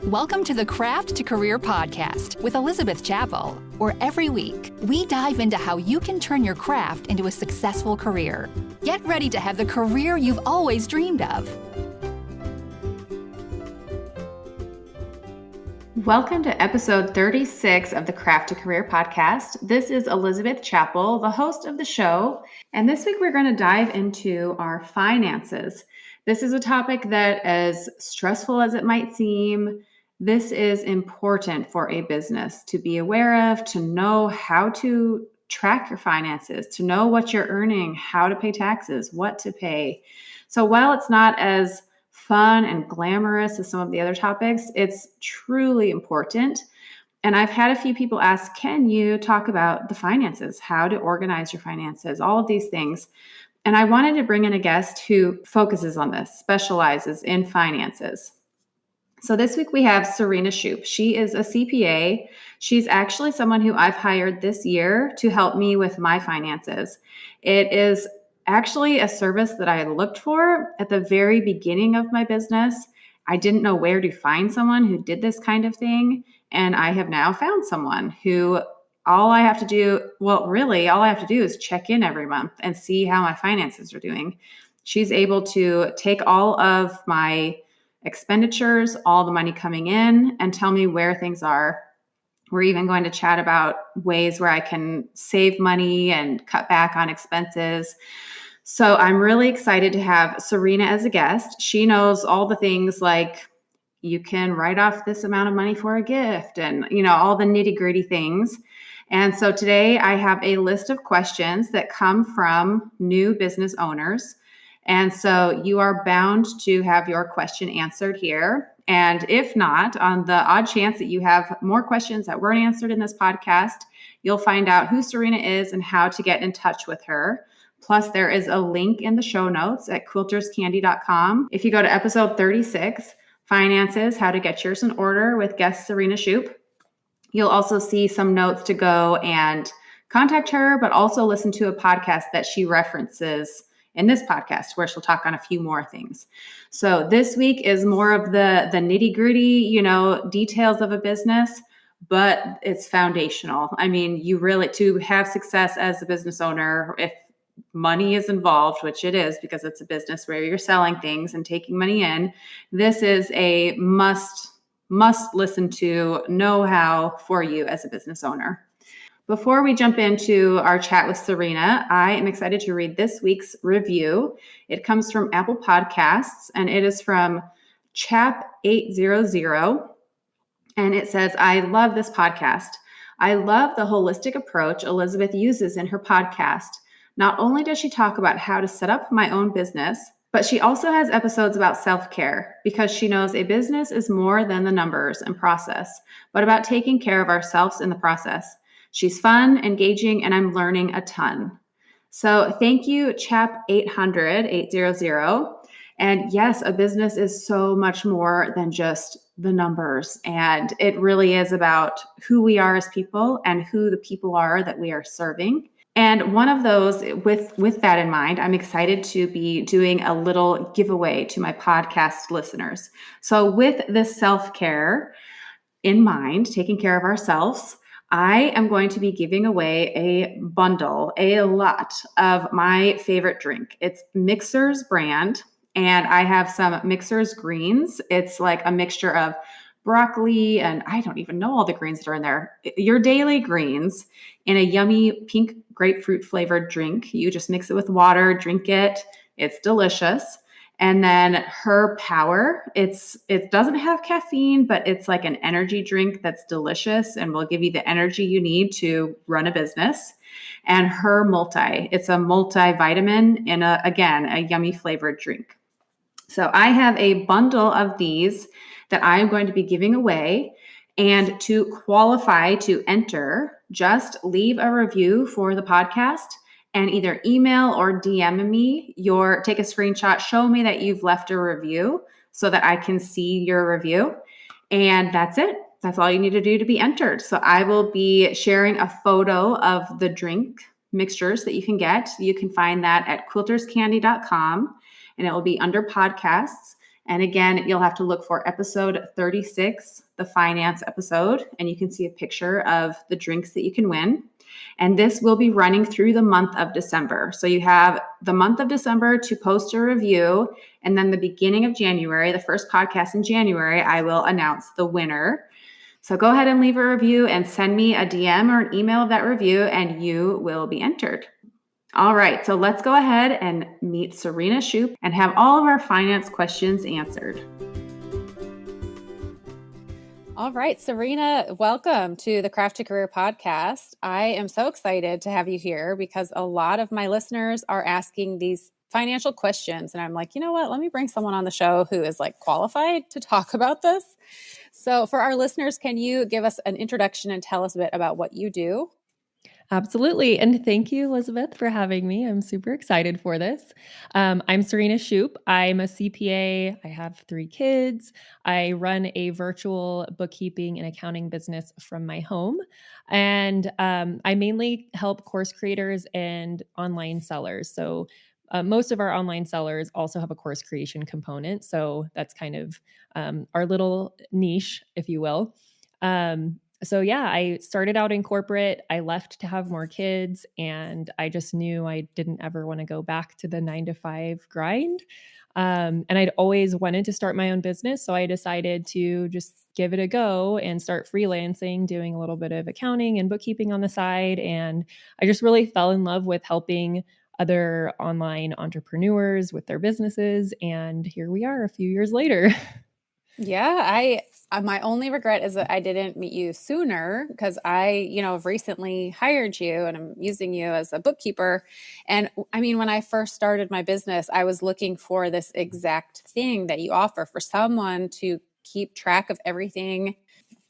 Welcome to the Craft to Career podcast with Elizabeth Chappell, where every week we dive into how you can turn your craft into a successful career. Get ready to have the career you've always dreamed of. Welcome to episode 36 of the Craft to Career podcast. This is Elizabeth Chappell, the host of the show, and this week we're going to dive into our finances. This is a topic that, as stressful as it might seem, this is important for a business to be aware of, to know how to track your finances, to know what you're earning, how to pay taxes, what to pay. So while it's not as fun and glamorous as some of the other topics, it's truly important. And I've had a few people ask, can you talk about the finances, how to organize your finances, all of these things? And I wanted to bring in a guest who focuses on this, specializes in finances. So this week we have Serena Shoup. She is a CPA. She's actually someone who I've hired this year to help me with my finances. It is actually a service that I looked for at the very beginning of my business. I didn't know where to find someone who did this kind of thing. And I have now found someone who all I have to do is check in every month and see how my finances are doing. She's able to take all of my expenditures, all the money coming in, and tell me where things are. We're even going to chat about ways where I can save money and cut back on expenses. So I'm really excited to have Serena as a guest. She knows all the things like you can write off this amount of money for a gift and, all the nitty-gritty things. And so today I have a list of questions that come from new business owners. And so you are bound to have your question answered here. And if not, on the odd chance that you have more questions that weren't answered in this podcast, you'll find out who Serena is and how to get in touch with her. Plus, there is a link in the show notes at quilterscandy.com. If you go to episode 36, Finances, How to Get Yours in Order with guest Serena Shoup, you'll also see some notes to go and contact her, but also listen to a podcast that she references in this podcast where she'll talk on a few more things. So this week is more of the nitty-gritty, details of a business, but it's foundational. I mean, you really, to have success as a business owner, if money is involved, which it is because it's a business where you're selling things and taking money in, this is a must listen to know-how for you as a business owner. Before we jump into our chat with Serena, I am excited to read this week's review. It comes from Apple Podcasts, and it is from Chap800, and it says, I love this podcast. I love the holistic approach Elizabeth uses in her podcast. Not only does she talk about how to set up my own business, but she also has episodes about self-care because she knows a business is more than the numbers and process, but about taking care of ourselves in the process. She's fun, engaging, and I'm learning a ton. So thank you, Chap800. And yes, a business is so much more than just the numbers. And it really is about who we are as people and who the people are that we are serving. And one of those, with that in mind, I'm excited to be doing a little giveaway to my podcast listeners. So with this self-care in mind, taking care of ourselves, I am going to be giving away a lot of my favorite drink. It's Mixer's brand, and I have some Mixer's greens. It's like a mixture of broccoli, and I don't even know all the greens that are in there. Your daily greens in a yummy pink grapefruit flavored drink. You just mix it with water, drink it. It's delicious. And then Her Power, it doesn't have caffeine, but it's like an energy drink that's delicious and will give you the energy you need to run a business. And Her Multi, it's a multivitamin in a yummy flavored drink. So I have a bundle of these that I am going to be giving away. And to qualify to enter, just leave a review for the podcast and either email or DM me take a screenshot, show me that you've left a review so that I can see your review. And that's it. That's all you need to do to be entered. So I will be sharing a photo of the drink mixtures that you can get. You can find that at quilterscandy.com, and it will be under podcasts. And again, you'll have to look for episode 36, the finance episode, and you can see a picture of the drinks that you can win. And this will be running through the month of December. So you have the month of December to post a review. And then the beginning of January, the first podcast in January, I will announce the winner. So go ahead and leave a review and send me a DM or an email of that review, and you will be entered. All right, so let's go ahead and meet Serena Shoup and have all of our finance questions answered. All right, Serena, welcome to the Craft to Career podcast. I am so excited to have you here because a lot of my listeners are asking these financial questions. And I'm like, you know what? Let me bring someone on the show who is like qualified to talk about this. So for our listeners, can you give us an introduction and tell us a bit about what you do? Absolutely. And thank you, Elizabeth, for having me. I'm super excited for this. I'm Serena Shoup. I'm a CPA. I have 3 kids. I run a virtual bookkeeping and accounting business from my home. And I mainly help course creators and online sellers. So most of our online sellers also have a course creation component. So that's kind of our little niche, if you will. So yeah, I started out in corporate. I left to have more kids, and I just knew I didn't ever want to go back to the 9 to 5 grind. And I'd always wanted to start my own business. So I decided to just give it a go and start freelancing, doing a little bit of accounting and bookkeeping on the side. And I just really fell in love with helping other online entrepreneurs with their businesses. And here we are a few years later. Yeah, my only regret is that I didn't meet you sooner because I, have recently hired you and I'm using you as a bookkeeper. And I mean, when I first started my business, I was looking for this exact thing that you offer for someone to keep track of everything,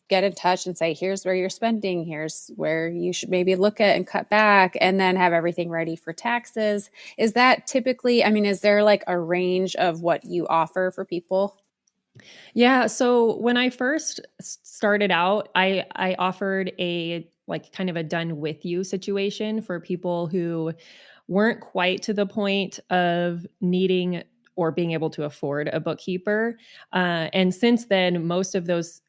get in touch and say, here's where you're spending, here's where you should maybe look at and cut back, and then have everything ready for taxes. Is that typically, is there like a range of what you offer for people? Yeah. So when I first started out, I offered a like kind of a done with you situation for people who weren't quite to the point of needing or being able to afford a bookkeeper. And since then, most of those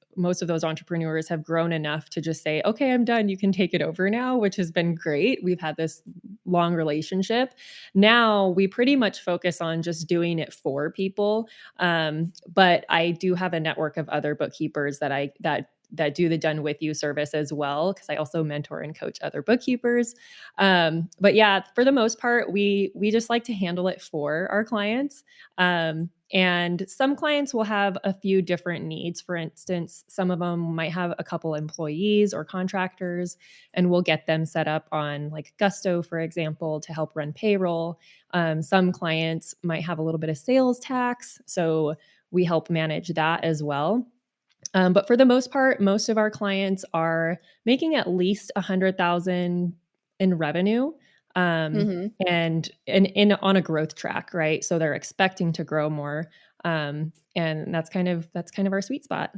entrepreneurs have grown enough to just say, okay, I'm done. You can take it over now, which has been great. We've had this long relationship. Now we pretty much focus on just doing it for people. But I do have a network of other bookkeepers that do the done with you service as well, because I also mentor and coach other bookkeepers. But yeah, for the most part, we just like to handle it for our clients. And some clients will have a few different needs. For instance, some of them might have a couple employees or contractors, and we'll get them set up on like Gusto, for example, to help run payroll. Some clients might have a little bit of sales tax, so we help manage that as well. But for the most part, most of our clients are making at least 100,000 in revenue, and in on a growth track, right? So they're expecting to grow more, and that's kind of our sweet spot.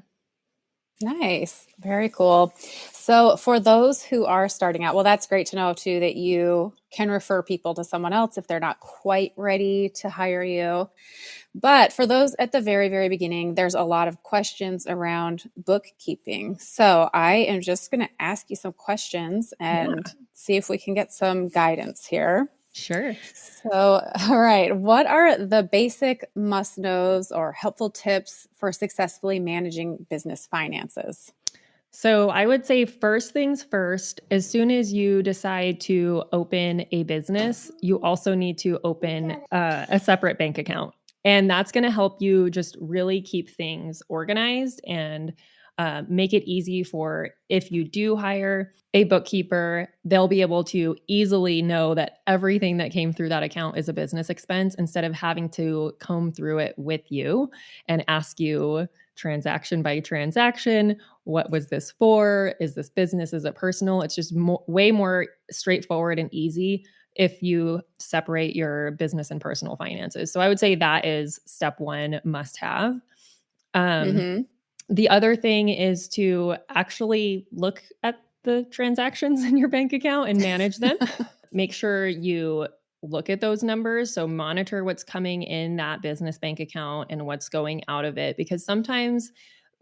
Nice. Very cool. So for those who are starting out, well, that's great to know too, that you can refer people to someone else if they're not quite ready to hire you. But for those at the very, very beginning, there's a lot of questions around bookkeeping. So I am just going to ask you some questions and see if we can get some guidance here. Sure. So, all right. What are the basic must-knows or helpful tips for successfully managing business finances? So I would say first things first, as soon as you decide to open a business, you also need to open a separate bank account. And that's going to help you just really keep things organized and make it easy for if you do hire a bookkeeper, they'll be able to easily know that everything that came through that account is a business expense instead of having to comb through it with you and ask you transaction by transaction. What was this for? Is this business? Is it personal? It's just way more straightforward and easy if you separate your business and personal finances. So I would say that is step one, must have. The other thing is to actually look at the transactions in your bank account and manage them. Make sure you look at those numbers. So monitor what's coming in that business bank account and what's going out of it, because sometimes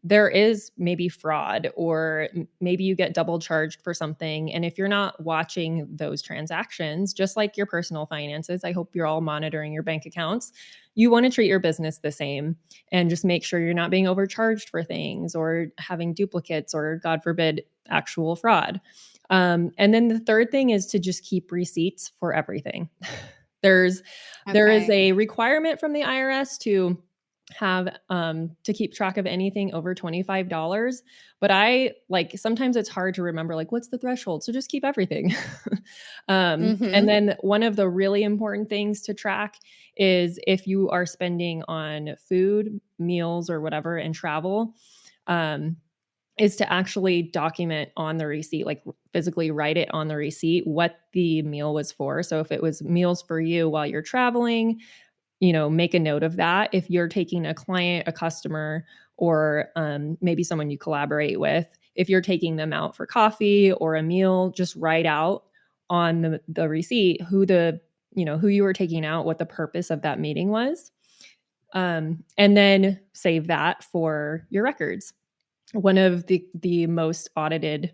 there is maybe fraud, or maybe you get double charged for something. And if you're not watching those transactions, just like your personal finances, I hope you're all monitoring your bank accounts. You want to treat your business the same and just make sure you're not being overcharged for things or having duplicates or, God forbid, actual fraud. And then the third thing is to just keep receipts for everything. There is Okay. a requirement from the IRS to have to keep track of anything over $25, but I like sometimes it's hard to remember like what's the threshold, so just keep everything. And then one of the really important things to track is if you are spending on food, meals, or whatever, and travel, is to actually document on the receipt, like physically write it on the receipt what the meal was for. So if it was meals for you while you're traveling, make a note of that. If you're taking a client, a customer, or maybe someone you collaborate with, if you're taking them out for coffee or a meal, just write out on the receipt who you were taking out, what the purpose of that meeting was. And then save that for your records. One of the most audited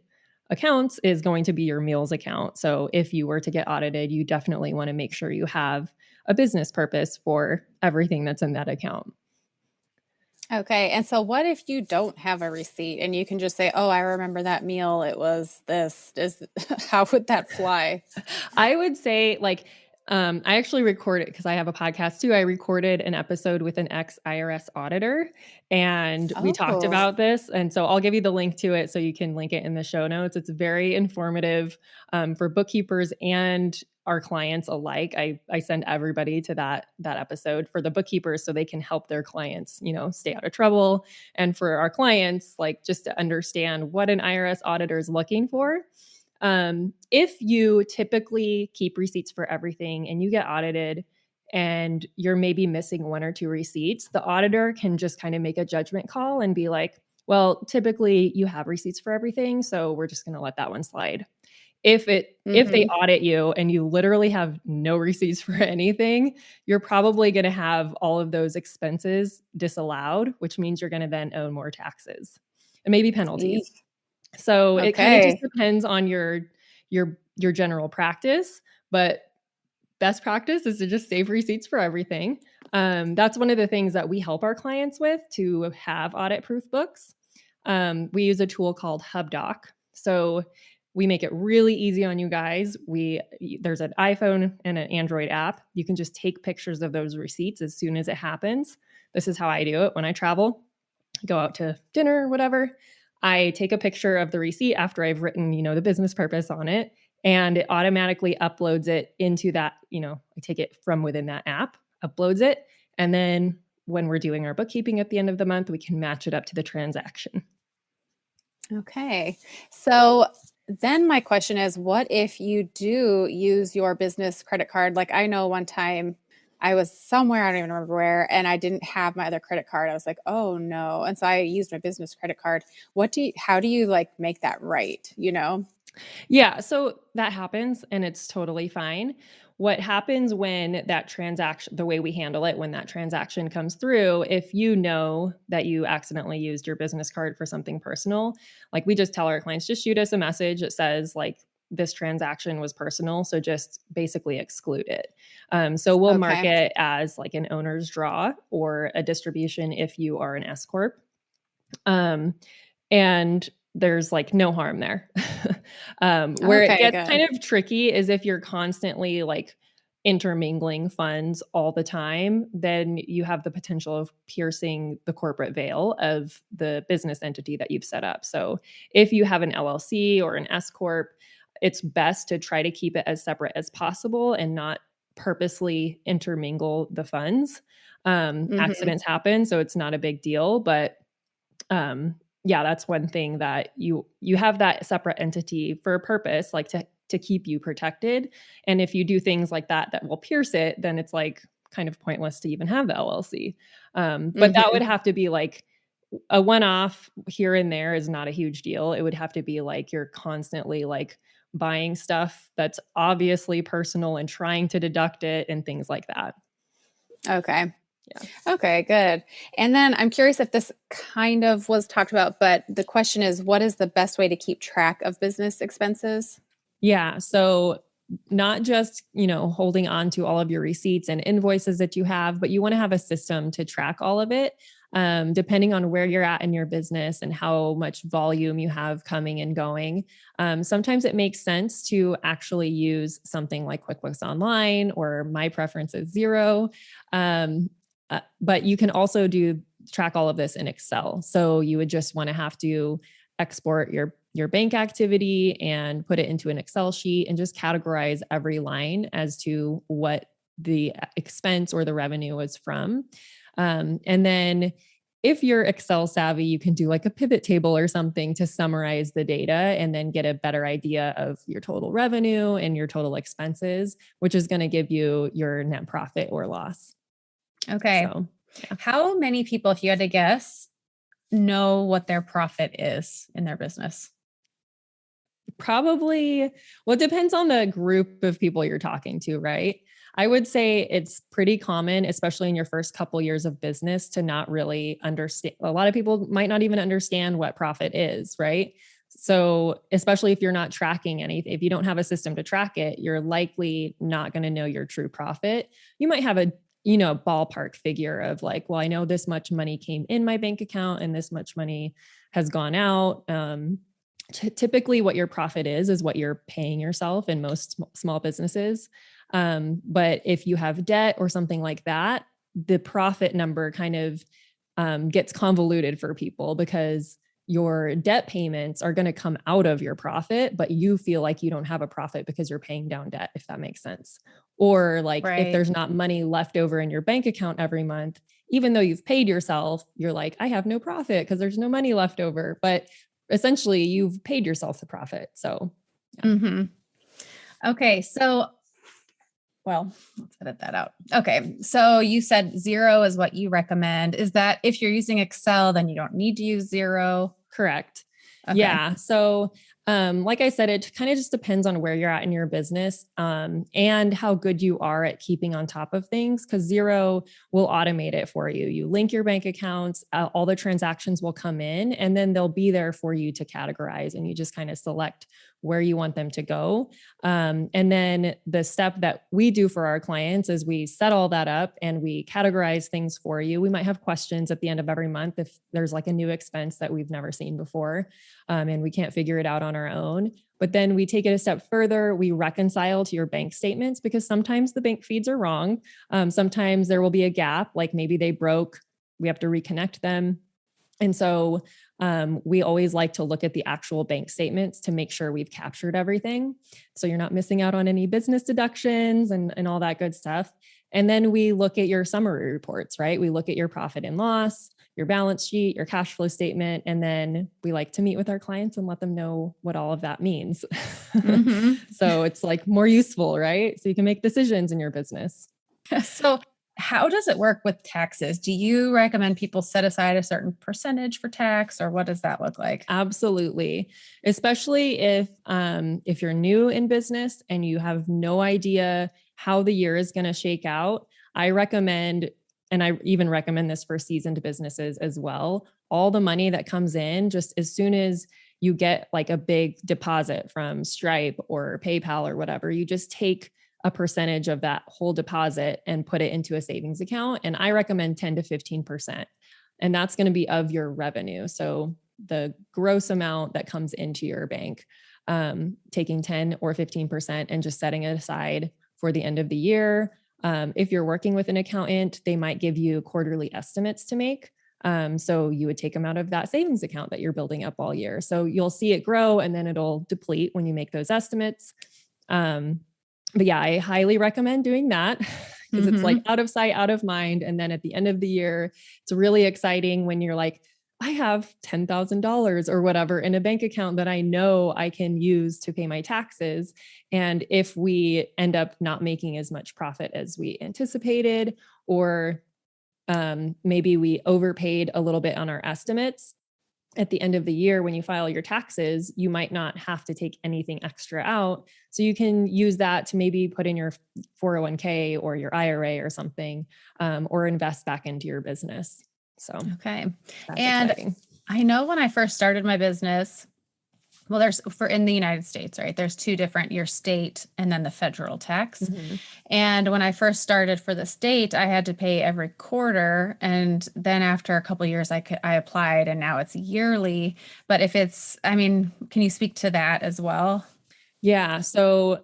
accounts is going to be your meals account. So if you were to get audited, you definitely want to make sure you have a business purpose for everything that's in that account. Okay. And so what if you don't have a receipt and you can just say, oh, I remember that meal. It was this. How would that fly? I would say I actually recorded, because I have a podcast too. I recorded an episode with an ex-IRS auditor and we talked Oh, about this. And so I'll give you the link to it so you can link it in the show notes. It's very informative for bookkeepers and our clients alike. I send everybody to that episode for the bookkeepers so they can help their clients, stay out of trouble. And for our clients, like just to understand what an IRS auditor is looking for. If you typically keep receipts for everything and you get audited and you're maybe missing one or two receipts, the auditor can just kind of make a judgment call and be like, well, typically you have receipts for everything, so we're just going to let that one slide. If they audit you and you literally have no receipts for anything, you're probably going to have all of those expenses disallowed, which means you're going to then owe more taxes and maybe penalties. So it kind of just okay. depends on your general practice, but best practice is to just save receipts for everything. That's one of the things that we help our clients with, to have audit-proof books. We use a tool called HubDoc. So we make it really easy on you guys. There's an iPhone and an Android app. You can just take pictures of those receipts as soon as it happens. This is how I do it when I travel, go out to dinner or whatever. I take a picture of the receipt after I've written, the business purpose on it, and it automatically uploads it into that, I take it from within that app, uploads it, and then when we're doing our bookkeeping at the end of the month, we can match it up to the transaction. Okay. So then my question is, what if you do use your business credit card? Like I know one time I was somewhere, I don't even remember where, and I didn't have my other credit card. I was like, oh no. And so I used my business credit card. How do you like make that right? Yeah, so that happens and it's totally fine. What happens when that transaction, the way we handle it, when that transaction comes through, if you know that you accidentally used your business card for something personal, like we just tell our clients, just shoot us a message that says like, this transaction was personal, so just basically exclude it. So we'll mark Okay. it as like an owner's draw or a distribution if you are an S corp. And there's like no harm there. Where it Okay, gets good. kind of tricky is if you're constantly like intermingling funds all the time, then you have the potential of piercing the corporate veil of the business entity that you've set up. So if you have an LLC or an S corp, it's best to try to keep it as separate as possible and not purposely intermingle the funds. Hmm. Accidents happen, so it's not a big deal, but yeah, that's one thing that you have that separate entity for a purpose, like to keep you protected. And if you do things like that will pierce it, then it's like kind of pointless to even have the LLC. But that would Hmm. have to be like a one-off here and there is not a huge deal. It would have to be like you're constantly like buying stuff that's obviously personal and trying to deduct it and things like that. Okay. Yeah. Okay, good. And then I'm curious if this kind of was talked about, but the question is, what is the best way to keep track of business expenses? Yeah. So not just, holding on to all of your receipts and invoices that you have, but you want to have a system to track all of it. Depending on where you're at in your business and how much volume you have coming and going. Sometimes it makes sense to actually use something like QuickBooks Online, or my preference is Xero. But you can also track all of this in Excel. So you would just want to have to export your bank activity and put it into an Excel sheet and just categorize every line as to what the expense or the revenue was from. And then if you're Excel savvy, you can do like a pivot table or something to summarize the data and then get a better idea of your total revenue and your total expenses, which is going to give you your net profit or loss. Okay. So, yeah. How many people, if you had to guess, know what their profit is in their business? Probably, well, it depends on the group of people you're talking to, right? I would say it's pretty common, especially in your first couple years of business, to not really understand. A lot of people might not even understand what profit is, right? So, especially if you're not tracking anything, if you don't have a system to track it, you're likely not going to know your true profit. You might have a ballpark figure of like, well, I know this much money came in my bank account and this much money has gone out. Typically what your profit is what you're paying yourself in most small businesses. But if you have debt or something like that, the profit number kind of gets convoluted for people because your debt payments are going to come out of your profit, but you feel like you don't have a profit because you're paying down debt, if that makes sense. Or like if there's not money left over in your bank account every month, even though you've paid yourself, you're like, I have no profit because there's no money left over. But essentially you've paid yourself the profit. So, yeah. Mm-hmm. Okay. So, well, let's edit that out. Okay. So you said Xero is what you recommend. Is that if you're using Excel, then you don't need to use Xero? Correct. Okay. Yeah. So, like I said, it kind of just depends on where you're at in your business, and how good you are at keeping on top of things. Cause Xero will automate it for you. You link your bank accounts, all the transactions will come in and then they'll be there for you to categorize, and you just kind of select where you want them to go. And then the step that we do for our clients is we set all that up and we categorize things for you. We might have questions at the end of every month if there's like a new expense that we've never seen before, and we can't figure it out on our own. But then we take it a step further. We reconcile to your bank statements because sometimes the bank feeds are wrong. Sometimes there will be a gap, like maybe they broke, we have to reconnect them. And so we always like to look at the actual bank statements to make sure we've captured everything. So you're not missing out on any business deductions and all that good stuff. And then we look at your summary reports, right? We look at your profit and loss, your balance sheet, your cash flow statement. And then we like to meet with our clients and let them know what all of that means. Mm-hmm. So it's like more useful, right? So you can make decisions in your business. So how does it work with taxes? Do you recommend people set aside a certain percentage for tax, or what does that look like? Absolutely. Especially if you're new in business and you have no idea how the year is going to shake out, I recommend, and I even recommend this for seasoned businesses as well, all the money that comes in, just as soon as you get like a big deposit from Stripe or PayPal or whatever, you just take a percentage of that whole deposit and put it into a savings account. And I recommend 10 to 15%. And that's going to be of your revenue. So the gross amount that comes into your bank, taking 10 or 15% and just setting it aside for the end of the year. If you're working with an accountant, they might give you quarterly estimates to make. So you would take them out of that savings account that you're building up all year. So you'll see it grow and then it'll deplete when you make those estimates. But yeah, I highly recommend doing that because it's like out of sight, out of mind. And then at the end of the year, it's really exciting when you're like, I have $10,000 or whatever in a bank account that I know I can use to pay my taxes. And if we end up not making as much profit as we anticipated, or maybe we overpaid a little bit on our estimates, at the end of the year, when you file your taxes, you might not have to take anything extra out. So you can use that to maybe put in your 401k or your IRA or something, or invest back into your business. So Okay. that's And exciting. I know when I first started my business, well, in the United States, right? There's two different, your state and then the federal tax. Mm-hmm. And when I first started for the state, I had to pay every quarter. And then after a couple of years, I applied, and now it's yearly. But can you speak to that as well? Yeah. So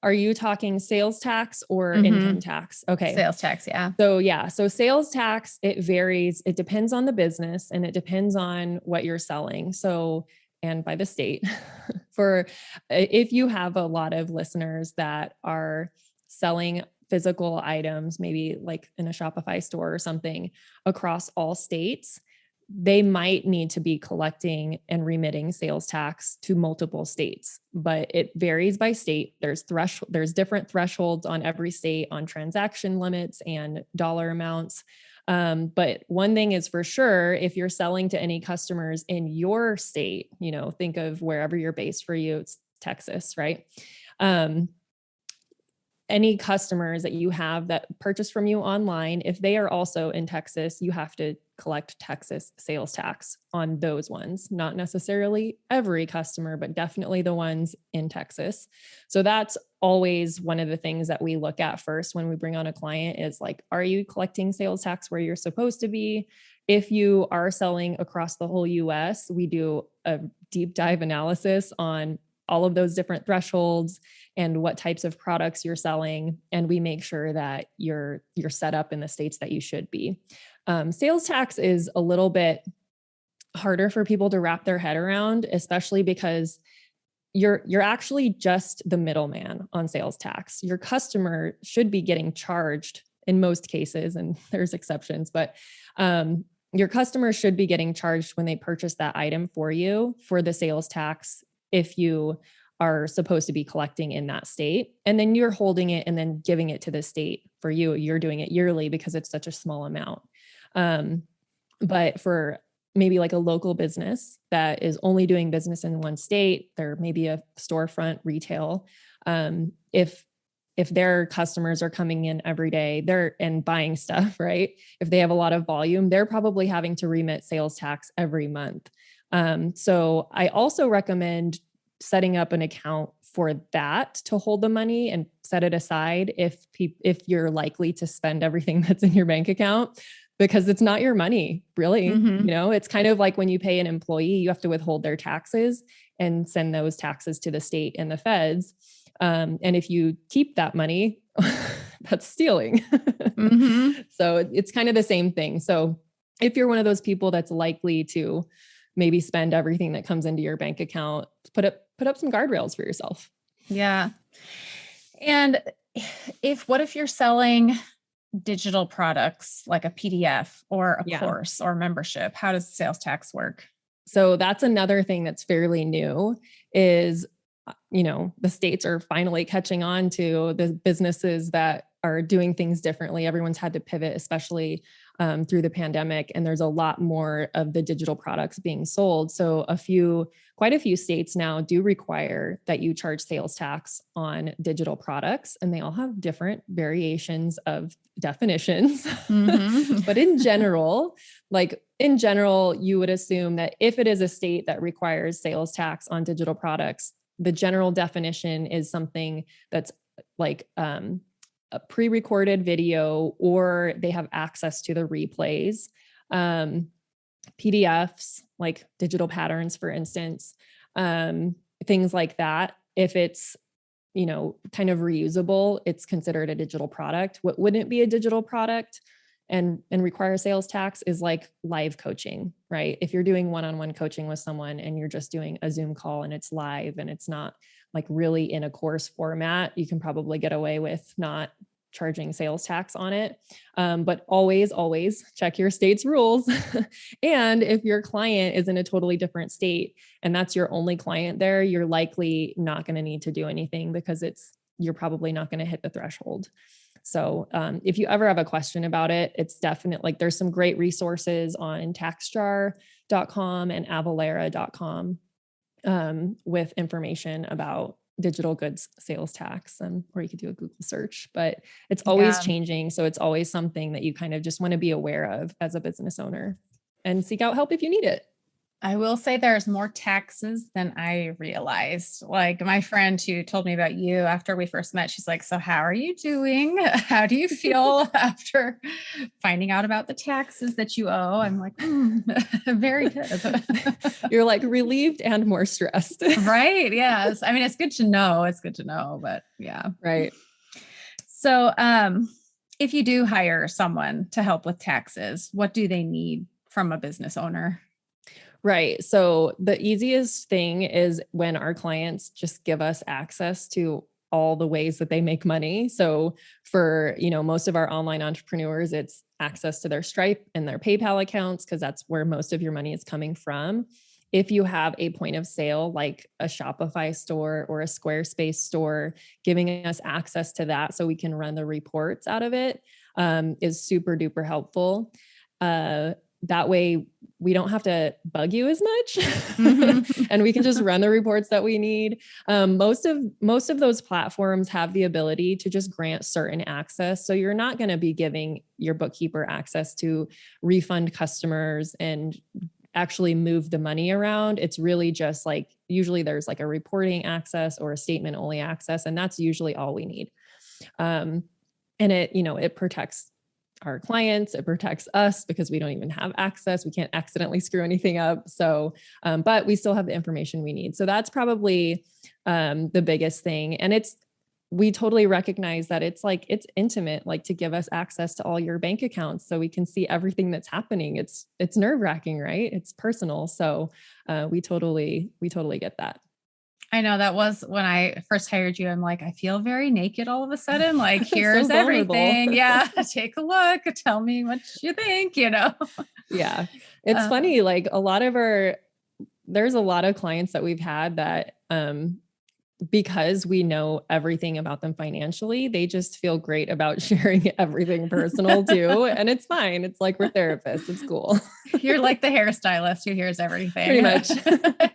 are you talking sales tax or income tax? Okay. Sales tax. Yeah. So sales tax, it varies. It depends on the business and it depends on what you're selling. And by the state if you have a lot of listeners that are selling physical items, maybe like in a Shopify store or something across all states, they might need to be collecting and remitting sales tax to multiple states, but it varies by state. There's different thresholds on every state on transaction limits and dollar amounts. But one thing is for sure, if you're selling to any customers in your state, think of wherever you're based. For you, it's Texas, right? Any customers that you have that purchase from you online, if they are also in Texas, you have to collect Texas sales tax on those ones. Not necessarily every customer, but definitely the ones in Texas. So that's always one of the things that we look at first when we bring on a client is like, are you collecting sales tax where you're supposed to be? If you are selling across the whole US, we do a deep dive analysis on all of those different thresholds and what types of products you're selling. And we make sure that you're set up in the states that you should be. Sales tax is a little bit harder for people to wrap their head around, especially because you're actually just the middleman on sales tax. Your customer should be getting charged in most cases, and there's exceptions, but your customer should be getting charged when they purchase that item for you for the sales tax if you are supposed to be collecting in that state. And then you're holding it and then giving it to the state for you. You're doing it yearly because it's such a small amount. But for maybe like a local business that is only doing business in one state, there may be a storefront retail. If their customers are coming in every day, and buying stuff, right? If they have a lot of volume, they're probably having to remit sales tax every month. So I also recommend setting up an account for that to hold the money and set it aside if you're likely to spend everything that's in your bank account, because it's not your money, really. It's kind of like when you pay an employee, you have to withhold their taxes and send those taxes to the state and the feds. And if you keep that money, that's stealing. So it's kind of the same thing. So if you're one of those people that's likely to maybe spend everything that comes into your bank account, put up some guardrails for yourself. Yeah. And what if you're selling digital products like a PDF or a course or membership? How does sales tax work? So that's another thing that's fairly new is, the states are finally catching on to the businesses that are doing things differently. Everyone's had to pivot, especially through the pandemic, and there's a lot more of the digital products being sold. So quite a few states now do require that you charge sales tax on digital products, and they all have different variations of definitions. But in general, you would assume that if it is a state that requires sales tax on digital products, the general definition is something that's like a pre-recorded video, or they have access to the replays, PDFs, like digital patterns, for instance, things like that. If it's, kind of reusable, it's considered a digital product. What wouldn't be a digital product and require sales tax is like live coaching, right? If you're doing one-on-one coaching with someone and you're just doing a Zoom call and it's live and it's not like really in a course format, you can probably get away with not charging sales tax on it. But always check your state's rules. And if your client is in a totally different state and that's your only client there, you're likely not going to need to do anything because you're probably not going to hit the threshold. So if you ever have a question about it, it's definitely there's some great resources on TaxJar and Avalara.com with information about digital goods sales tax, or you could do a Google search, but it's always changing. So it's always something that you kind of just want to be aware of as a business owner and seek out help if you need it. I will say there's more taxes than I realized. Like my friend who told me about you after we first met, she's like, so how are you doing? How do you feel after finding out about the taxes that you owe? I'm like, very good. You're like relieved and more stressed. Right. Yes. I mean, it's good to know. It's good to know, but yeah. Right. So, if you do hire someone to help with taxes, what do they need from a business owner? Right. So the easiest thing is when our clients just give us access to all the ways that they make money. So for, most of our online entrepreneurs, it's access to their Stripe and their PayPal accounts, because that's where most of your money is coming from. If you have a point of sale, like a Shopify store or a Squarespace store, giving us access to that so we can run the reports out of it is super duper helpful. That way we don't have to bug you as much and we can just run the reports that we need. Most of those platforms have the ability to just grant certain access. So you're not going to be giving your bookkeeper access to refund customers and actually move the money around. It's really just like, usually there's like a reporting access or a statement only access. And that's usually all we need. And it protects our clients, it protects us because we don't even have access. We can't accidentally screw anything up. So, but we still have the information we need. So that's probably the biggest thing. And we totally recognize that it's intimate, like to give us access to all your bank accounts so we can see everything that's happening. It's nerve-wracking, right? It's personal. So we totally get that. I know that was when I first hired you. I'm like, I feel very naked all of a sudden. Like, here's so everything. Yeah. Take a look. Tell me what you think, Yeah. It's funny. Like there's a lot of clients that we've had that, because we know everything about them financially, they just feel great about sharing everything personal too. And it's fine. It's like we're therapists. It's cool. You're like the hairstylist who hears everything. Pretty much.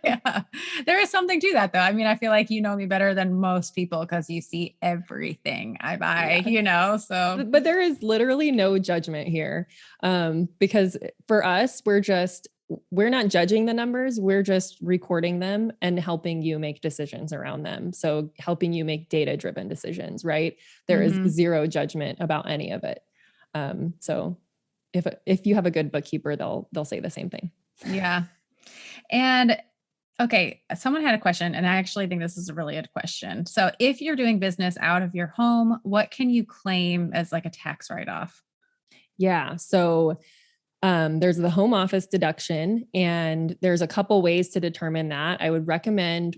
Yeah. There is something to that though. I mean, I feel like you know me better than most people because you see everything I buy, so. But there is literally no judgment here. Because for us, we're not judging the numbers. We're just recording them and helping you make decisions around them. So helping you make data-driven decisions, right? There is zero judgment about any of it. So if you have a good bookkeeper, they'll say the same thing. Yeah. And okay, someone had a question, and I actually think this is a really good question. So if you're doing business out of your home, what can you claim as like a tax write-off? Yeah. So there's the home office deduction, and there's a couple ways to determine that. I would recommend,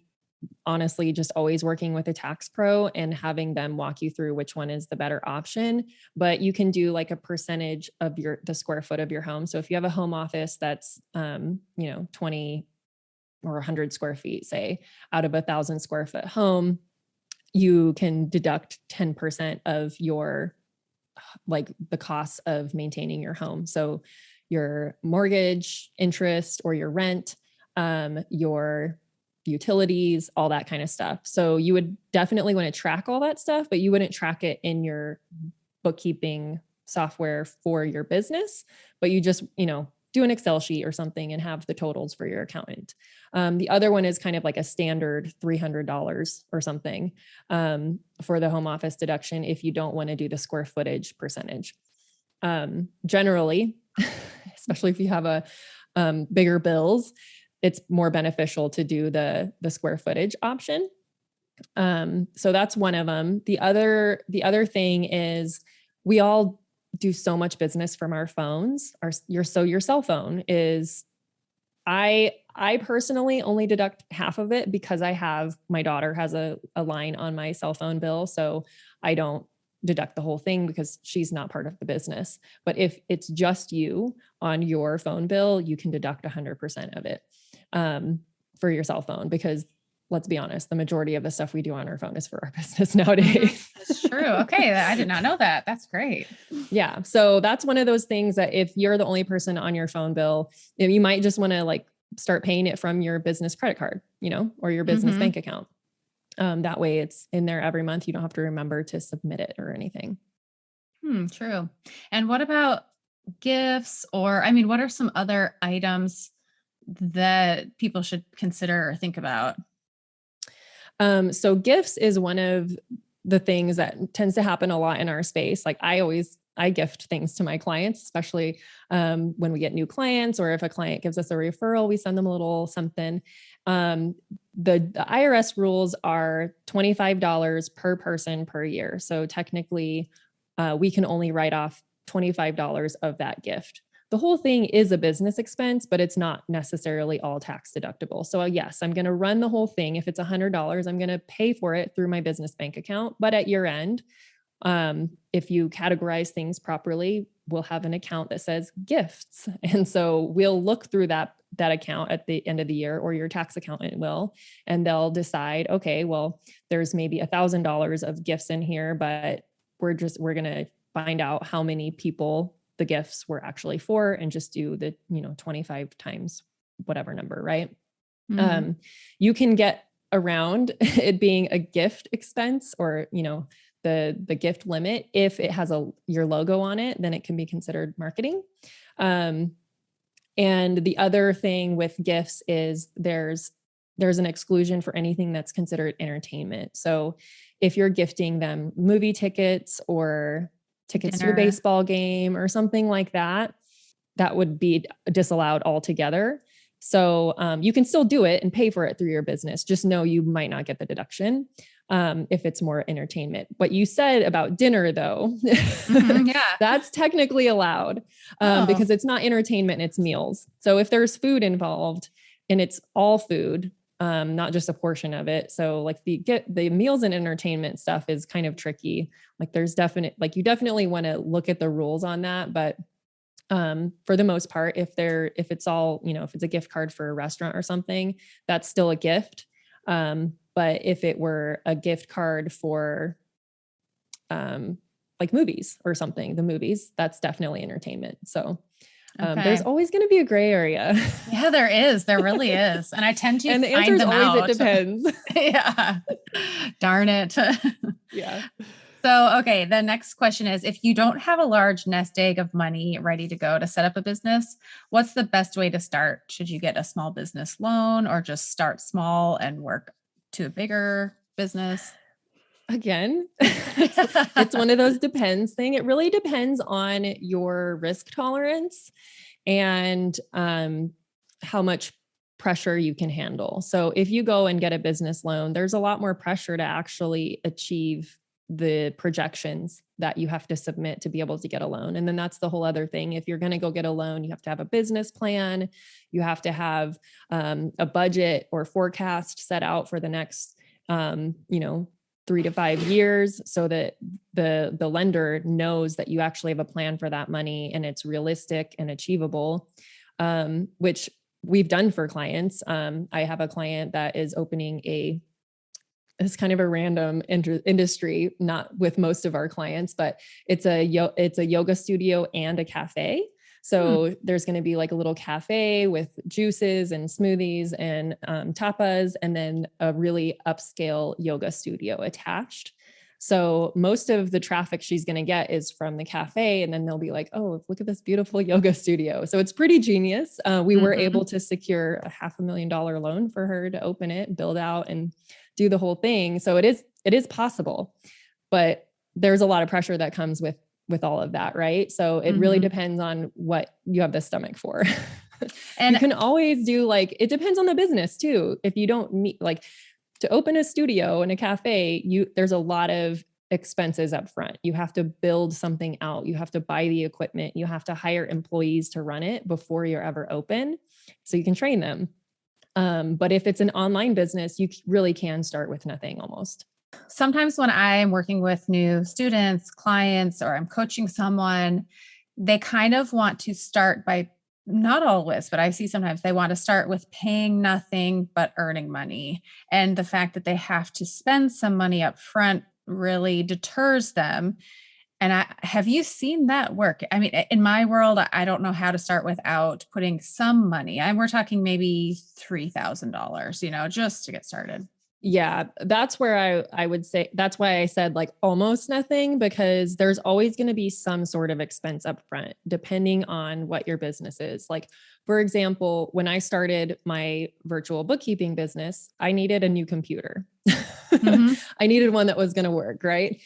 honestly, just always working with a tax pro and having them walk you through which one is the better option. But you can do like a percentage of the square foot of your home. So if you have a home office that's, 20 or 100 square feet, say, out of 1,000 square foot home, you can deduct 10% of your, like the cost of maintaining your home. So your mortgage interest or your rent, your utilities, all that kind of stuff. So you would definitely want to track all that stuff, but you wouldn't track it in your bookkeeping software for your business, but you just, do an Excel sheet or something and have the totals for your accountant. The other one is kind of like a standard $300 or something for the home office deduction if you don't want to do the square footage percentage. Generally, especially if you have a bigger bills, it's more beneficial to do the square footage option. So that's one of them. The other thing is we all do so much business from our phones. Your cell phone is, I personally only deduct half of it because my daughter has a line on my cell phone bill. So I don't deduct the whole thing because she's not part of the business. But if it's just you on your phone bill, you can deduct 100% of it for your cell phone, because let's be honest, the majority of the stuff we do on our phone is for our business nowadays. That's true. Okay. I did not know that. That's great. Yeah. So that's one of those things that if you're the only person on your phone bill, you might just want to like start paying it from your business credit card, or your business bank account. That way it's in there every month. You don't have to remember to submit it or anything. True. And what about gifts what are some other items that people should consider or think about? So gifts is one of the things that tends to happen a lot in our space. Like I gift things to my clients, especially when we get new clients, or if a client gives us a referral, we send them a little something. The IRS rules are $25 per person per year. So technically, we can only write off $25 of that gift. The whole thing is a business expense, but it's not necessarily all tax deductible. So yes, I'm going to run the whole thing. If it's $100, I'm going to pay for it through my business bank account. But at year end, if you categorize things properly, we'll have an account that says gifts. And so we'll look through that account at the end of the year, or your tax accountant will, and they'll decide, okay, well, there's maybe $1,000 of gifts in here, but we're going to find out how many people the gifts were actually for, and just do the, 25 times whatever number, right? You can get around it being a gift expense, or, the gift limit. If it has your logo on it, then it can be considered marketing. And the other thing with gifts is there's an exclusion for anything that's considered entertainment. So if you're gifting them movie tickets or tickets to a baseball game or something like that, that would be disallowed altogether. So you can still do it and pay for it through your business. Just know you might not get the deduction if it's more entertainment. What you said about dinner, though, that's technically allowed because it's not entertainment, it's meals. So if there's food involved and it's all food, not just a portion of it. So like the meals and entertainment stuff is kind of tricky. Like you definitely want to look at the rules on that. But for the most part, if it's all, if it's a gift card for a restaurant or something, that's still a gift. But if it were a gift card for like movies or something, the movies, that's definitely entertainment. So there's always going to be a gray area. Yeah, there is. There really is. And I tend to and the answer is always out. It depends. Yeah. Darn it. Yeah. So, okay. The next question is, if you don't have a large nest egg of money ready to go to set up a business, what's the best way to start? Should you get a small business loan, or just start small and work to a bigger business? Again, it's one of those depends thing. It really depends on your risk tolerance and how much pressure you can handle. So if you go and get a business loan, there's a lot more pressure to actually achieve the projections that you have to submit to be able to get a loan. And then that's the whole other thing. If you're going to go get a loan, you have to have a business plan. You have to have a budget or forecast set out for the next, 3 to 5 years, so that the lender knows that you actually have a plan for that money and it's realistic and achievable, which we've done for clients. I have a client that is opening it's kind of a random industry, not with most of our clients, but it's a yoga studio and a cafe. So there's going to be like a little cafe with juices and smoothies and tapas, and then a really upscale yoga studio attached. So most of the traffic she's going to get is from the cafe, and then they'll be like, oh, look at this beautiful yoga studio. So it's pretty genius. We were able to secure a $500,000 loan for her to open it, build out, and do the whole thing. So it is possible, but there's a lot of pressure that comes with all of that. Right. So it really depends on what you have the stomach for. And you can always do it depends on the business too. If you don't need to open a studio and a cafe, there's a lot of expenses up front. You have to build something out. You have to buy the equipment. You have to hire employees to run it before you're ever open, so you can train them. But if it's an online business, you really can start with nothing almost. Sometimes when I'm working with new students, clients, or I'm coaching someone, they kind of want to start by not always, but I see sometimes they want to start with paying nothing, but earning money. And the fact that they have to spend some money up front really deters them. And have you seen that work? I mean, in my world, I don't know how to start without putting some money. And we're talking maybe $3,000, just to get started. Yeah, that's where I would say, that's why I said like almost nothing, because there's always going to be some sort of expense up front, depending on what your business is. Like, for example, when I started my virtual bookkeeping business, I needed a new computer. Mm-hmm. I needed one that was going to work. Right.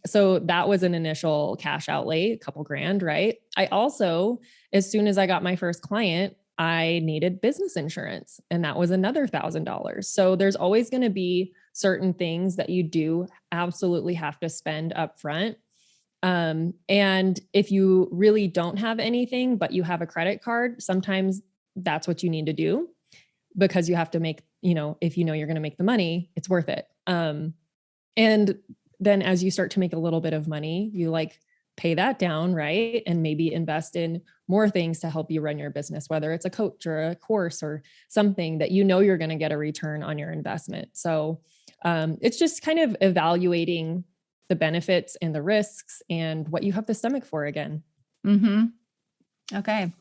So that was an initial cash outlay, a couple grand. Right. I also, as soon as I got my first client, I needed business insurance, and that was another $1,000. So there's always going to be certain things that you do absolutely have to spend up front. And if you really don't have anything, but you have a credit card, sometimes that's what you need to do, because you have to make, if you're going to make the money, it's worth it. And then as you start to make a little bit of money, you like pay that down, right? And maybe invest in more things to help you run your business, whether it's a coach or a course or something that you're going to get a return on your investment. So it's just kind of evaluating the benefits and the risks and what you have the stomach for again. Mm-hmm. Okay.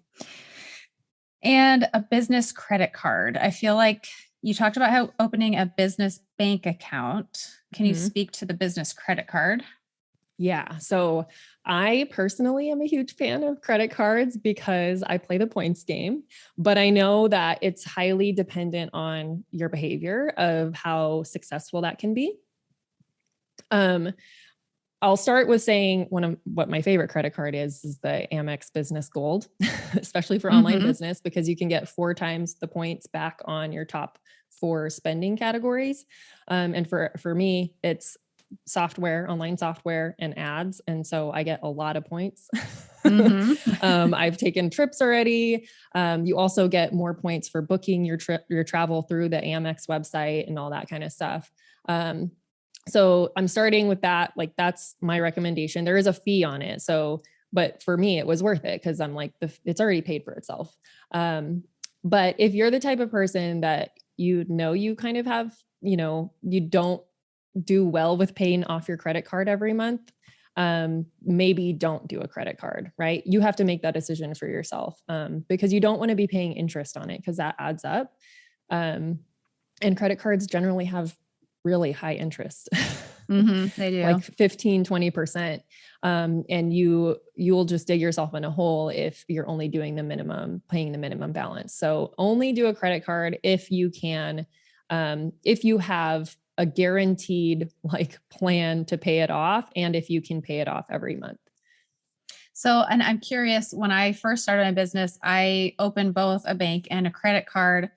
And a business credit card. I feel like you talked about how opening a business bank account. Can you speak to the business credit card? Yeah. So I personally am a huge fan of credit cards because I play the points game, but I know that it's highly dependent on your behavior of how successful that can be. I'll start with saying what my favorite credit card is the Amex Business Gold, especially for online business, because you can get 4 times the points back on your top 4 spending categories. And for me, it's online software and ads. And so I get a lot of points. I've taken trips already. You also get more points for booking your travel through the Amex website and all that kind of stuff. So I'm starting with that. Like, that's my recommendation. There is a fee on it. So, but for me, it was worth it because I'm like, it's already paid for itself. But if you're the type of person that, you kind of have, you don't do well with paying off your credit card every month, maybe don't do a credit card, right? You have to make that decision for yourself, because you don't want to be paying interest on it, because that adds up. And credit cards generally have really high interest. They do, like 15, 20%. And you'll just dig yourself in a hole if you're only doing paying the minimum balance. So only do a credit card if you can, if you have a guaranteed plan to pay it off, and if you can pay it off every month. So, and I'm curious, when I first started my business, I opened both a bank and a credit card.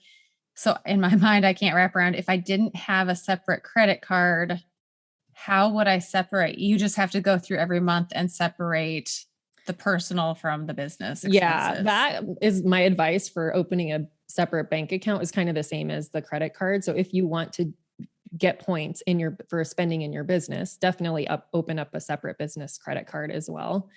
So in my mind, I can't wrap around, if I didn't have a separate credit card, how would I separate? You just have to go through every month and separate the personal from the business expenses. Yeah, that is my advice for opening a separate bank account, is kind of the same as the credit card. So if you want to get points for spending in your business, definitely open up a separate business credit card as well.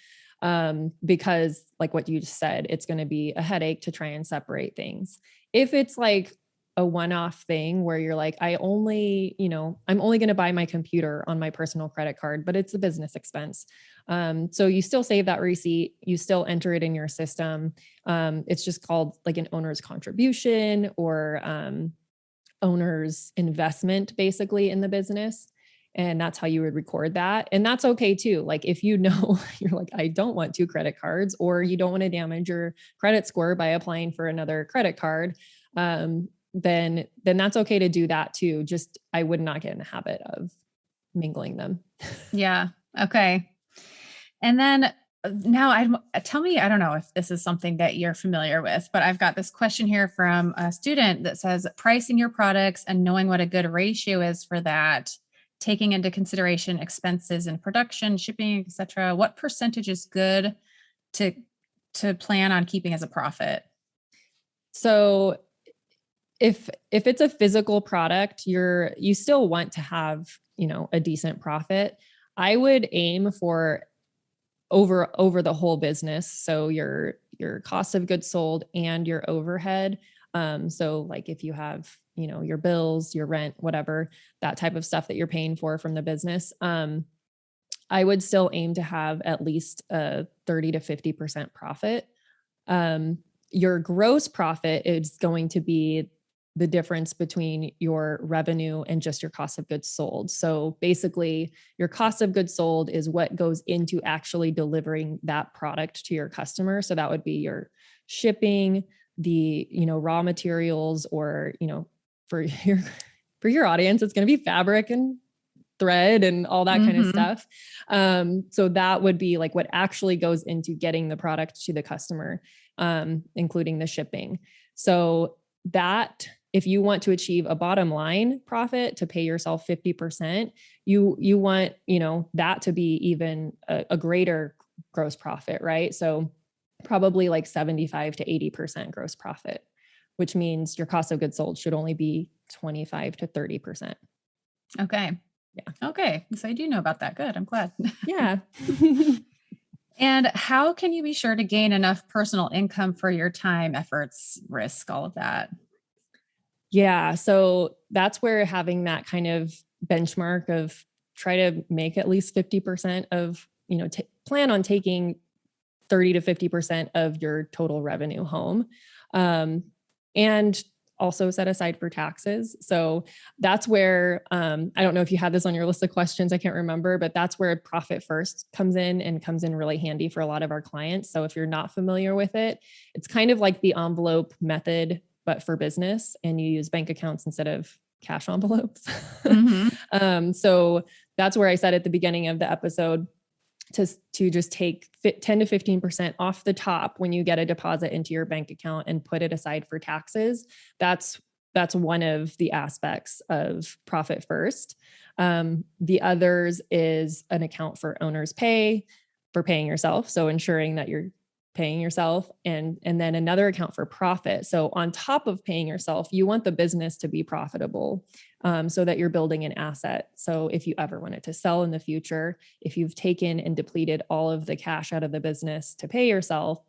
Because like what you just said, it's going to be a headache to try and separate things. If it's like a one-off thing where you're like, I'm only going to buy my computer on my personal credit card, but it's a business expense. So you still save that receipt, you still enter it in your system. It's just called like an owner's contribution or, owner's investment basically in the business. And that's how you would record that. And that's okay too. Like if you're like, I don't want 2 credit cards, or you don't want to damage your credit score by applying for another credit card, then that's okay to do that too. Just, I would not get in the habit of mingling them. Yeah. Okay. And then now tell me, I don't know if this is something that you're familiar with, but I've got this question here from a student that says, pricing your products and knowing what a good ratio is for that, taking into consideration expenses in production, shipping, etc. What percentage is good to plan on keeping as a profit? So if it's a physical product, you still want to have, a decent profit. I would aim for over the whole business. So your your cost of goods sold and your overhead. So like if you have, your bills, your rent, whatever, that type of stuff that you're paying for from the business, I would still aim to have at least a 30 to 50% profit. Your gross profit is going to be the difference between your revenue and just your cost of goods sold. So basically, your cost of goods sold is what goes into actually delivering that product to your customer. So that would be your shipping, the, raw materials, or, for your audience, it's going to be fabric and thread and all that kind of stuff. So that would be like what actually goes into getting the product to the customer, including the shipping. So that, if you want to achieve a bottom line profit to pay yourself 50%, you want, that to be even a greater gross profit, right? So probably like 75 to 80% gross profit, which means your cost of goods sold should only be 25 to 30%. Okay. Yeah. Okay. So I do know about that. Good. I'm glad. Yeah. And how can you be sure to gain enough personal income for your time, efforts, risk, all of that? Yeah. So that's where having that kind of benchmark of try to make at least 50% of, plan on taking 30 to 50% of your total revenue home. And also set aside for taxes. So that's where, I don't know if you had this on your list of questions, I can't remember, but that's where profit first comes in really handy for a lot of our clients. So if you're not familiar with it, it's kind of like the envelope method, but for business, and you use bank accounts instead of cash envelopes. So that's where I said at the beginning of the episode, to just take 10 to 15% off the top when you get a deposit into your bank account and put it aside for taxes. That's one of the aspects of profit first. The others is an account for owner's pay, for paying yourself. So ensuring that you're paying yourself, and then another account for profit. So on top of paying yourself, you want the business to be profitable, so that you're building an asset. So if you ever wanted to sell in the future, if you've taken and depleted all of the cash out of the business to pay yourself,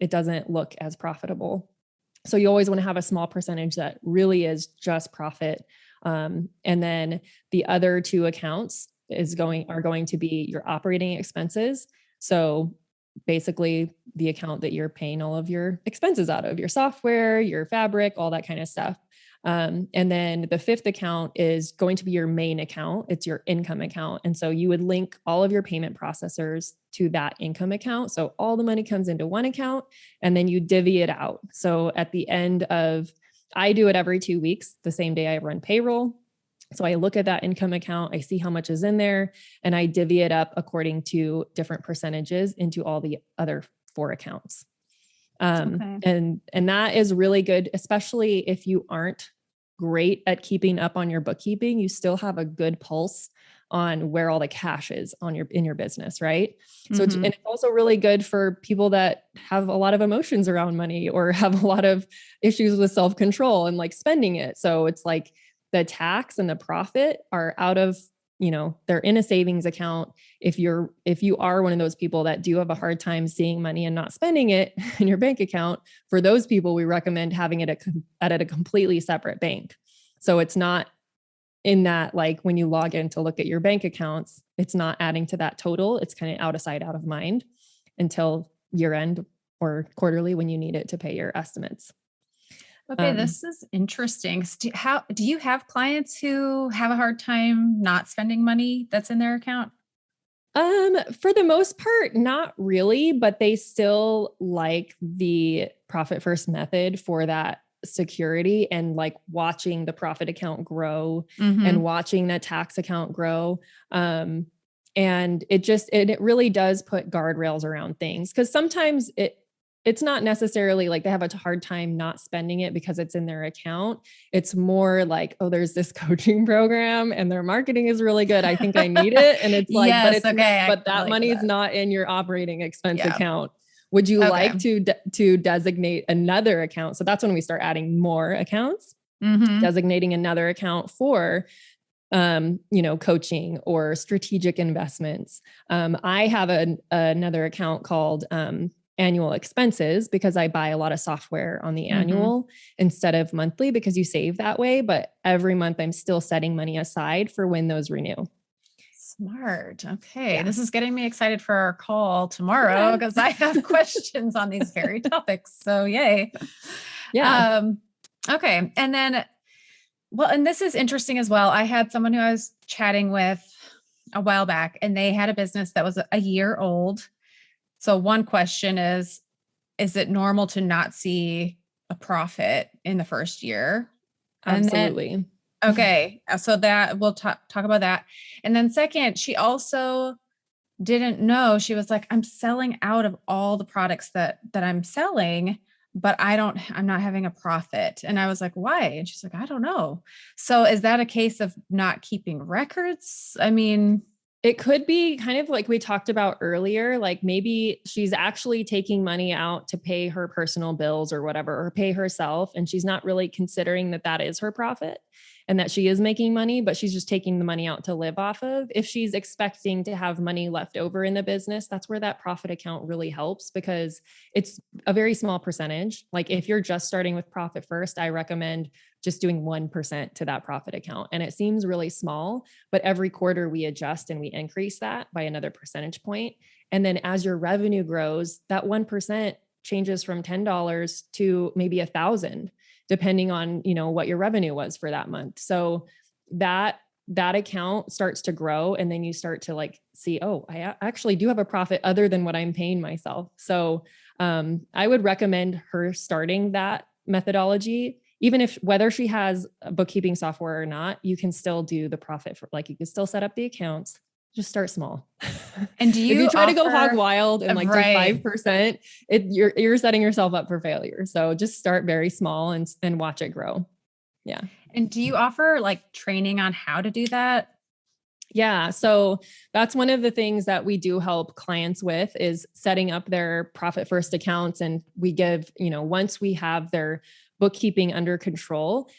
it doesn't look as profitable. So you always want to have a small percentage that really is just profit. And then the other two accounts are going to be your operating expenses. So basically the account that you're paying all of your expenses out of, your software, your fabric, all that kind of stuff. And then the fifth account is going to be your main account. It's your income account. And so you would link all of your payment processors to that income account. So all the money comes into one account and then you divvy it out. So at the end of, I do it every 2 weeks, the same day I run payroll. So I look at that income account, I see how much is in there, and I divvy it up according to different percentages into all the other 4 accounts. And that is really good, especially if you aren't great at keeping up on your bookkeeping. You still have a good pulse on where all the cash is in your business, right? So and it's also really good for people that have a lot of emotions around money or have a lot of issues with self-control and like spending it. So it's like the tax and the profit are out of, they're in a savings account. If you are one of those people that do have a hard time seeing money and not spending it in your bank account, for those people, we recommend having it at a completely separate bank. So it's not in that, like when you log in to look at your bank accounts, it's not adding to that total. It's kind of out of sight, out of mind until year end or quarterly when you need it to pay your estimates. Okay, this is interesting. Do you have clients who have a hard time not spending money that's in their account? For the most part, not really, but they still like the profit first method for that security and like watching the profit account grow and watching that tax account grow. And it really does put guardrails around things, because sometimes it's not necessarily like they have a hard time not spending it because it's in their account. It's more like, oh, there's this coaching program and their marketing is really good. I think I need it. And it's like, yes, but that money is not in your operating expense account. Would you like to designate another account? So that's when we start adding more accounts, designating another account for coaching or strategic investments. I have another account called annual expenses because I buy a lot of software on the annual instead of monthly because you save that way. But every month I'm still setting money aside for when those renew. Smart. Okay. Yeah. This is getting me excited for our call tomorrow because I have questions on these very topics. So yay. Yeah. Okay. And then, well, and this is interesting as well. I had someone who I was chatting with a while back and they had a business that was a year old. So one question is it normal to not see a profit in the first year? Absolutely. Okay. So that we'll talk about that. And then second, she also didn't know, she was like, I'm selling out of all the products that I'm selling, but I'm not having a profit. And I was like, why? And she's like, I don't know. So is that a case of not keeping records? I mean, it could be kind of like we talked about earlier, like maybe she's actually taking money out to pay her personal bills or whatever, or pay herself. And she's not really considering that that is her profit and that she is making money, but she's just taking the money out to live off of. If she's expecting to have money left over in the business, that's where that profit account really helps because it's a very small percentage. Like if you're just starting with profit first, I recommend just doing 1% to that profit account. And it seems really small, but every quarter we adjust and we increase that by another percentage point. And then as your revenue grows, that 1% changes from $10 to maybe $1,000, depending on, what your revenue was for that month. So that account starts to grow. And then you start to like see, oh, I actually do have a profit other than what I'm paying myself. So I would recommend her starting that methodology. Even if whether she has a bookkeeping software or not, you can still do the profit for you can still set up the accounts, just start small. And do if you try to go hog wild and do right. 5%, you're setting yourself up for failure. So just start very small and watch it grow. Yeah. And do you offer like training on how to do that? Yeah. So that's one of the things that we do help clients with is setting up their profit first accounts. And we give, once we have their bookkeeping under control,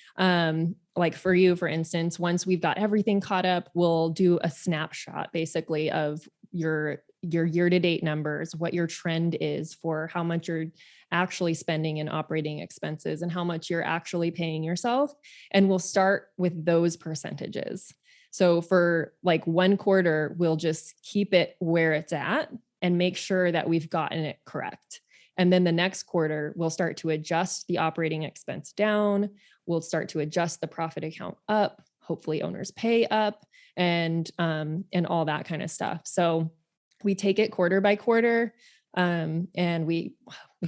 like for you, for instance, once we've got everything caught up, we'll do a snapshot basically of your year-to-date numbers, what your trend is for how much you're actually spending in operating expenses and how much you're actually paying yourself. And we'll start with those percentages. So for like one quarter, we'll just keep it where it's at and make sure that we've gotten it correct. And then the next quarter, we'll start to adjust the operating expense down. We'll start to adjust the profit account up, hopefully owner's pay up, and all that kind of stuff. So we take it quarter by quarter, and we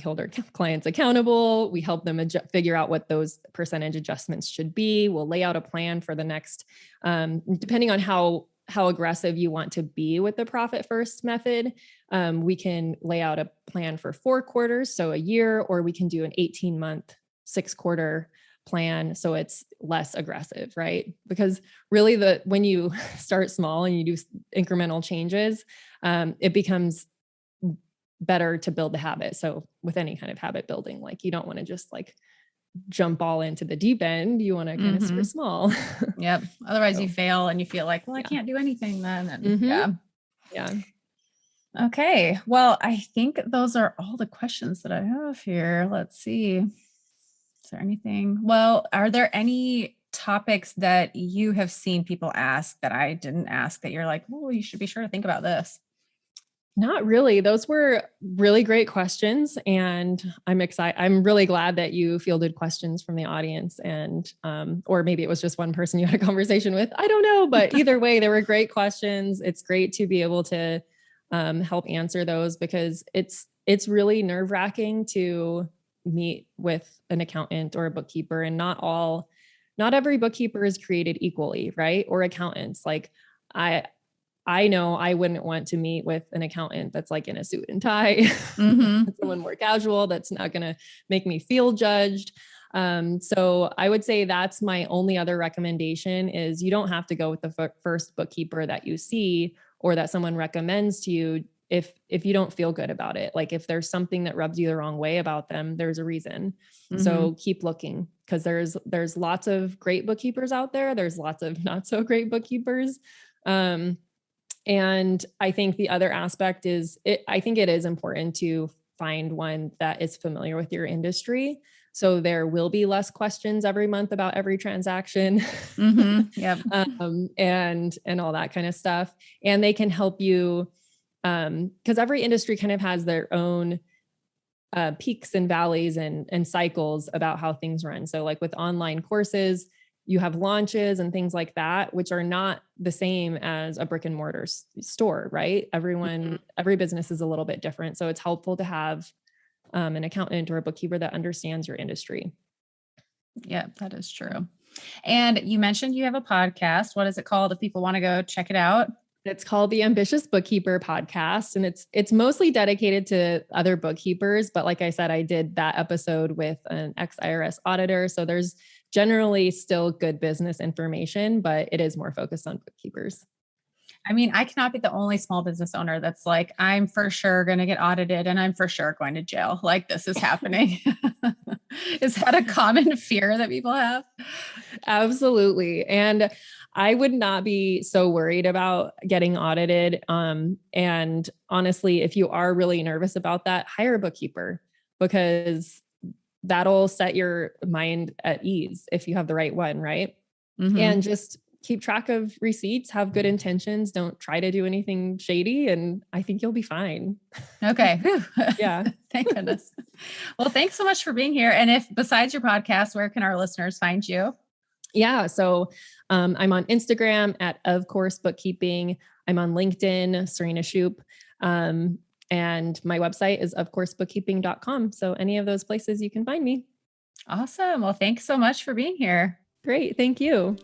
hold our clients accountable. We help them figure out what those percentage adjustments should be. We'll lay out a plan for the next, depending on how aggressive you want to be with the profit first method. We can lay out a plan for 4 quarters, so a year, or we can do an 18-month, 6-quarter plan. So it's less aggressive, right? Because really when you start small and you do incremental changes, it becomes better to build the habit. So with any kind of habit building, like you don't want to just like jump all into the deep end. You want to kind of start small. Yep. Otherwise you fail and you feel like, well, I can't do anything then. And Yeah. Okay. Well, I think those are all the questions that I have here. Let's see. Is there anything? Well, are there any topics that you have seen people ask that I didn't ask that you're like, oh, you should be sure to think about this? Not really. Those were really great questions. And I'm excited. I'm really glad that you fielded questions from the audience and, or maybe it was just one person you had a conversation with. I don't know, but either way, they were great questions. It's great to be able to help answer those because it's really nerve-wracking to meet with an accountant or a bookkeeper, and not every bookkeeper is created equally, right? Or accountants. Like I know I wouldn't want to meet with an accountant that's like in a suit and tie, someone more casual, that's not going to make me feel judged. So I would say that's my only other recommendation is you don't have to go with the first bookkeeper that you see or that someone recommends to you if you don't feel good about it. Like if there's something that rubs you the wrong way about them, there's a reason. So keep looking because there's lots of great bookkeepers out there. There's lots of not so great bookkeepers. And I think the other aspect is I think it is important to find one that is familiar with your industry. So there will be less questions every month about every transaction. Yep. And all that kind of stuff. And they can help you, because every industry kind of has their own peaks and valleys and cycles about how things run. So like with online courses, you have launches and things like that, which are not the same as a brick and mortar store, right? Every business is a little bit different. So it's helpful to have an accountant or a bookkeeper that understands your industry. Yeah, that is true. And you mentioned you have a podcast. What is it called if people want to go check it out? It's called the Ambitious Bookkeeper Podcast, and it's mostly dedicated to other bookkeepers. But like I said, I did that episode with an ex-IRS auditor. So there's generally still good business information, but it is more focused on bookkeepers. I mean, I cannot be the only small business owner that's like, I'm for sure going to get audited and I'm for sure going to jail. Like this is happening. Is that a common fear that people have? Absolutely. And I would not be so worried about getting audited. And honestly, if you are really nervous about that, hire a bookkeeper, because that'll set your mind at ease if you have the right one, right? And just keep track of receipts, have good intentions, don't try to do anything shady, and I think you'll be fine. Okay. Yeah. Thank goodness. Well, thanks so much for being here. And if besides your podcast, where can our listeners find you? Yeah. So I'm on Instagram at Of Course Bookkeeping. I'm on LinkedIn, Serena Shoup. And my website is ofcoursebookkeeping.com. So any of those places you can find me. Awesome. Well, thanks so much for being here. Great. Thank you.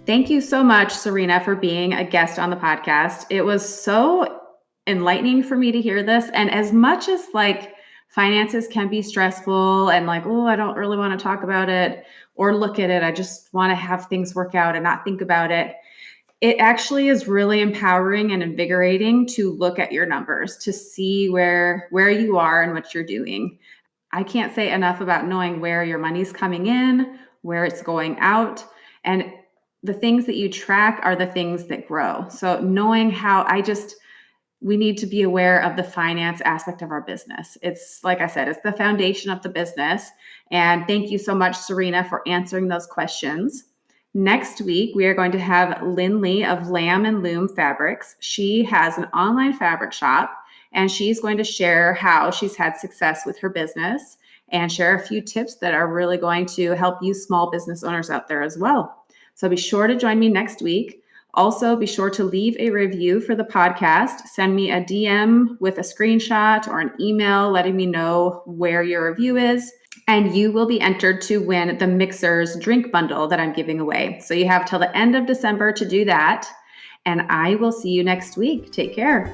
Thank you so much, Serena, for being a guest on the podcast. It was so enlightening for me to hear this. And as much as like finances can be stressful and like, oh, I don't really want to talk about it or look at it, I just want to have things work out and not think about it. It actually is really empowering and invigorating to look at your numbers, to see where you are and what you're doing. I can't say enough about knowing where your money's coming in, where it's going out, and the things that you track are the things that grow. So knowing we need to be aware of the finance aspect of our business. It's like I said, it's the foundation of the business. And thank you so much, Serena, for answering those questions. Next week, we are going to have Lynn Lee of Lamb and Loom Fabrics. She has an online fabric shop, and she's going to share how she's had success with her business and share a few tips that are really going to help you small business owners out there as well. So be sure to join me next week. Also, be sure to leave a review for the podcast. Send me a DM with a screenshot or an email letting me know where your review is. And you will be entered to win the Mixers drink bundle that I'm giving away. So you have till the end of December to do that. And I will see you next week. Take care.